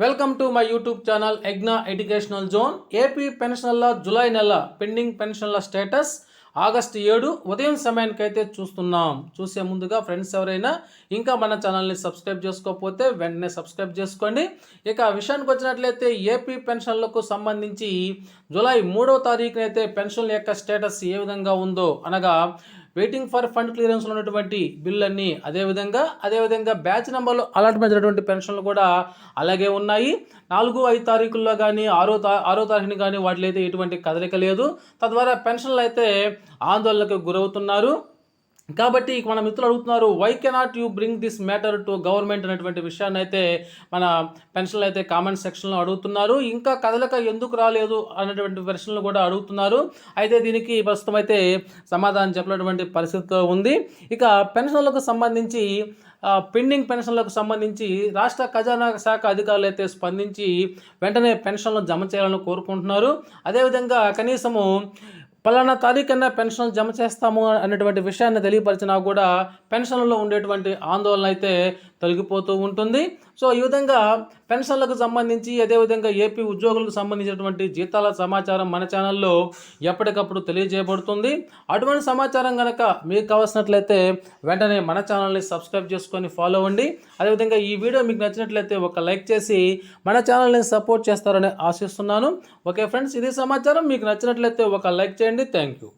Welcome to my YouTube channel ఎగ్నా educational zone. AP పెన్షన్ల July నెల పెండింగ్ పెన్షన్ల స్టేటస్ ఆగస్టు 7 ఉదయం సమయానికైతే చూసే ముందుగా ఫ్రెండ్స్ ఎవరైనా ఇంకా మన ఛానల్ని సబ్స్క్రైబ్ చేసుకోకపోతే వెంటనే సబ్స్క్రైబ్ చేసుకోండి. ఇక విషయానికి వచ్చినట్లయితే ఏపీ పెన్షన్లకు సంబంధించి జూలై 3వ తారీఖునైతే పెన్షన్ల యొక్క స్టేటస్ ఏ విధంగా ఉందో అనగా వెయిటింగ్ ఫర్ ఫండ్ క్లియరెన్స్లో ఉన్నటువంటి బిల్లు అదేవిధంగా బ్యాచ్ నెంబర్లు అలాట్మెంట్ అయినటువంటి పెన్షన్లు కూడా అలాగే ఉన్నాయి. 4-5 తారీఖుల్లో కానీ 6వ తారీఖుని కానీ వాటిలో అయితే ఎటువంటి కదలిక లేదు. తద్వారా పెన్షన్లు అయితే ఆందోళనకు గురవుతున్నారు. కాబట్టి మన మిత్రులు అడుగుతున్నారు, why cannot you bring this matter to government అనేటువంటి విషయాన్ని అయితే మన పెన్షన్లు అయితే కామెంట్ సెక్షన్లో అడుగుతున్నారు. ఇంకా కదలిక ఎందుకు రాలేదు అనేటువంటి ప్రశ్నలు కూడా అడుగుతున్నారు. అయితే దీనికి ప్రస్తుతం అయితే సమాధానం చెప్పినటువంటి పరిస్థితిలో ఉంది. ఇక పెన్షన్లకు సంబంధించి పెండింగ్ పెన్షన్లకు సంబంధించి రాష్ట్ర ఖజానా శాఖ అధికారులు అయితే స్పందించి వెంటనే పెన్షన్లు జమ చేయాలని కోరుకుంటున్నారు. అదేవిధంగా కనీసము పలానా తారీఖున పెన్షన్ జమ చేస్తాము అనేటువంటి విషయాన్ని తెలియపరిచినా కూడా పెన్షన్లలో ఉండేటువంటి ఆందోళన అయితే తొలగిపోతూ ఉంటుంది. సో ఈ విధంగా పెన్షన్లకు సంబంధించి అదేవిధంగా ఏపీ ఉద్యోగులకు సంబంధించినటువంటి జీతాల సమాచారం మన ఛానల్లో ఎప్పటికప్పుడు తెలియజేయబడుతుంది. అటువంటి సమాచారం కనుక మీకు కావాల్సినట్లయితే వెంటనే మన ఛానల్ని సబ్స్క్రైబ్ చేసుకొని ఫాలో అవ్వండి. అదేవిధంగా ఈ వీడియో మీకు నచ్చినట్లయితే ఒక లైక్ చేసి మన ఛానల్ని సపోర్ట్ చేస్తారని ఆశిస్తున్నాను. ఓకే ఫ్రెండ్స్, ఇది సమాచారం. మీకు నచ్చినట్లయితే ఒక లైక్ చేయండి. Thank you.